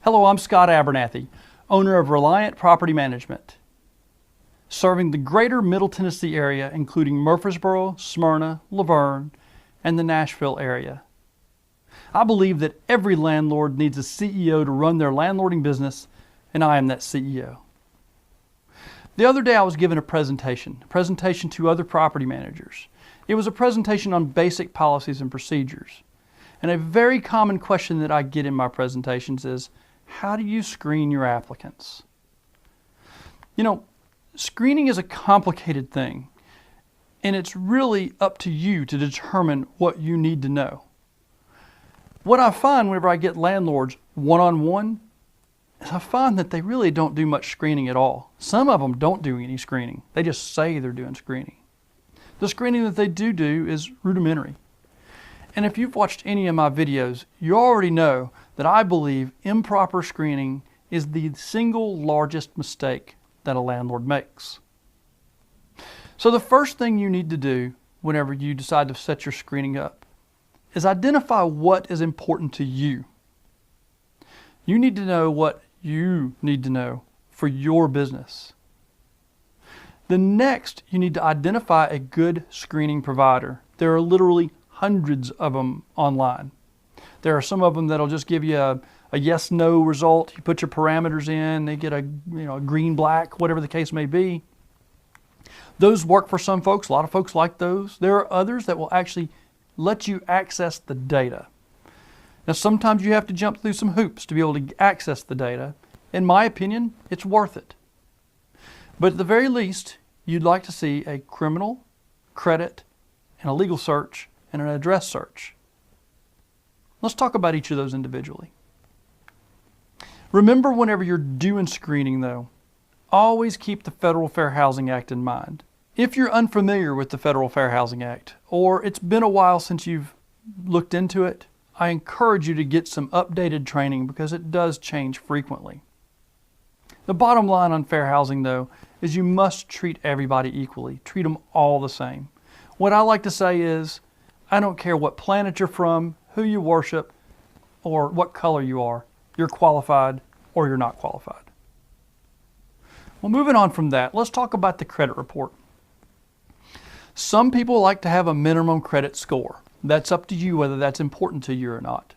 Hello, I'm Scott Abernathy, owner of Reliant Property Management, serving the greater Middle Tennessee area, including Murfreesboro, Smyrna, Laverne, and the Nashville area. I believe that every landlord needs a CEO to run their landlording business, and I am that CEO. The other day I was given a presentation to other property managers. It was a presentation on basic policies and procedures. And a very common question that I get in my presentations is, how do you screen your applicants? You know, screening is a complicated thing, and it's really up to you to determine what you need to know. What I find whenever I get landlords one-on-one is I find that they really don't do much screening at all. Some of them don't do any screening. They just say they're doing screening. The screening that they do is rudimentary. And if you've watched any of my videos, you already know that I believe improper screening is the single largest mistake that a landlord makes. So the first thing you need to do whenever you decide to set your screening up is identify what is important to you. You need to know what you need to know for your business. The next, you need to identify a good screening provider. There are literally hundreds of them online. There are some of them that'll just give you a yes/no result. You put your parameters in, they get a green, black, whatever the case may be. Those work for some folks. A lot of folks like those. There are others that will actually let you access the data. Now, sometimes you have to jump through some hoops to be able to access the data. In my opinion, it's worth it. But at the very least, you'd like to see a criminal, credit, and a legal search and an address search. Let's talk about each of those individually. Remember, whenever you're doing screening though, always keep the Federal Fair Housing Act in mind. If you're unfamiliar with the Federal Fair Housing Act, or it's been a while since you've looked into it, I encourage you to get some updated training because it does change frequently. The bottom line on fair housing though is you must treat everybody equally. Treat them all the same. What I like to say is, I don't care what planet you're from, who you worship, or what color you are. You're qualified or you're not qualified. Well, moving on from that, let's talk about the credit report. Some people like to have a minimum credit score. That's up to you whether that's important to you or not.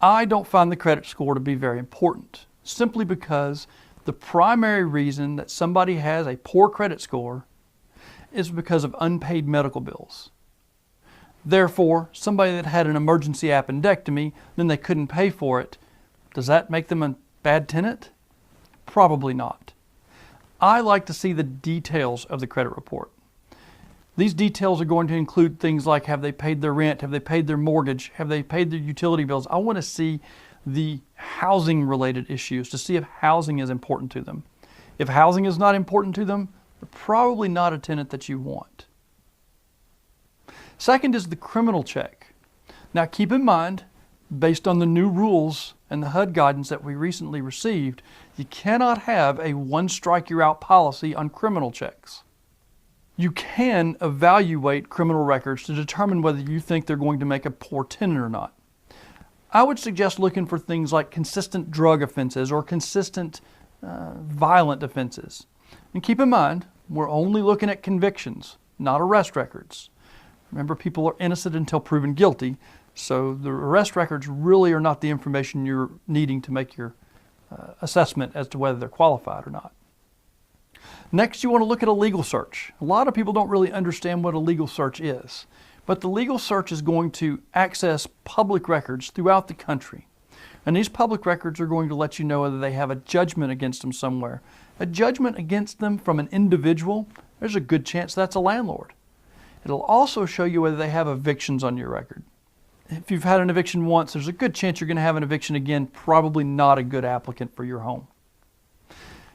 I don't find the credit score to be very important, simply because the primary reason that somebody has a poor credit score is because of unpaid medical bills. Therefore, somebody that had an emergency appendectomy, then they couldn't pay for it, does that make them a bad tenant? Probably not. I like to see the details of the credit report. These details are going to include things like, have they paid their rent? Have they paid their mortgage? Have they paid their utility bills? I want to see the housing related issues to see if housing is important to them. If housing is not important to them, they're probably not a tenant that you want. Second is the criminal check. Now keep in mind, based on the new rules and the HUD guidance that we recently received, you cannot have a one strike you're out policy on criminal checks. You can evaluate criminal records to determine whether you think they're going to make a poor tenant or not. I would suggest looking for things like consistent drug offenses or consistent violent offenses. And keep in mind, we're only looking at convictions, not arrest records. Remember, people are innocent until proven guilty, so the arrest records really are not the information you're needing to make your assessment as to whether they're qualified or not. Next, you want to look at a legal search. A lot of people don't really understand what a legal search is, but the legal search is going to access public records throughout the country. And these public records are going to let you know whether they have a judgment against them somewhere. A judgment against them from an individual, there's a good chance that's a landlord. It'll also show you whether they have evictions on your record. If you've had an eviction once, there's a good chance you're going to have an eviction again, probably not a good applicant for your home.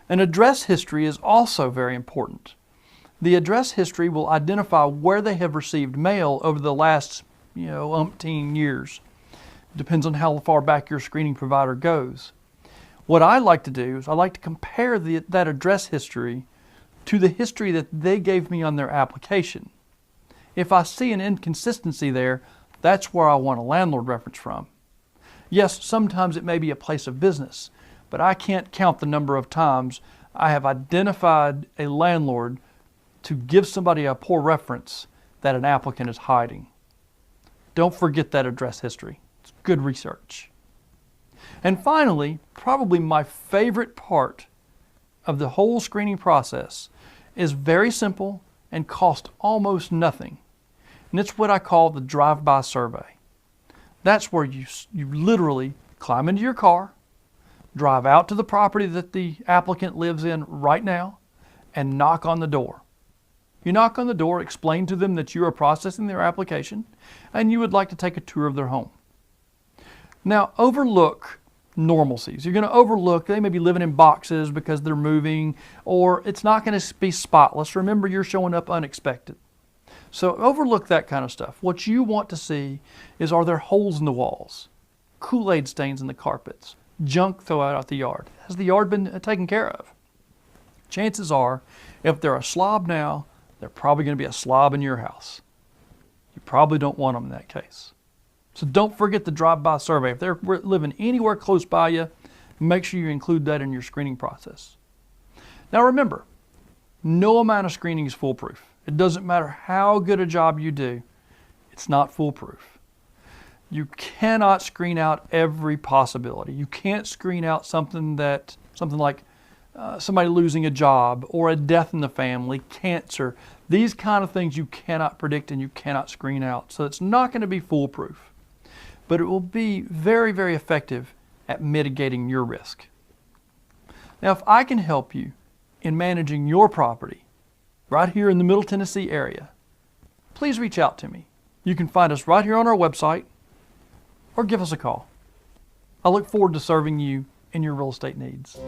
An address history is also very important. The address history will identify where they have received mail over the last, umpteen years. It depends on how far back your screening provider goes. What I like to do is I like to compare that address history to the history that they gave me on their application. If I see an inconsistency there, that's where I want a landlord reference from. Yes, sometimes it may be a place of business, but I can't count the number of times I have identified a landlord to give somebody a poor reference that an applicant is hiding. Don't forget that address history. It's good research. And finally, probably my favorite part of the whole screening process is very simple and costs almost nothing. And it's what I call the drive-by survey. That's where you literally climb into your car, drive out to the property that the applicant lives in right now, and knock on the door. You knock on the door, explain to them that you are processing their application, and you would like to take a tour of their home. Now, overlook normalcies. You're going to overlook, they may be living in boxes because they're moving, or it's not going to be spotless. Remember, you're showing up unexpected. So overlook that kind of stuff. What you want to see is, are there holes in the walls, Kool-Aid stains in the carpets, junk thrown out the yard? Has the yard been taken care of? Chances are, if they're a slob now, they're probably going to be a slob in your house. You probably don't want them in that case. So don't forget the drive-by survey. If they're living anywhere close by you, make sure you include that in your screening process. Now remember, no amount of screening is foolproof. It doesn't matter how good a job you do, it's not foolproof. You cannot screen out every possibility. You can't screen out something like somebody losing a job or a death in the family, cancer. These kind of things you cannot predict and you cannot screen out. So it's not going to be foolproof, but it will be very, very effective at mitigating your risk. Now, if I can help you in managing your property right here in the Middle Tennessee area, please reach out to me. You can find us right here on our website or give us a call. I look forward to serving you in your real estate needs.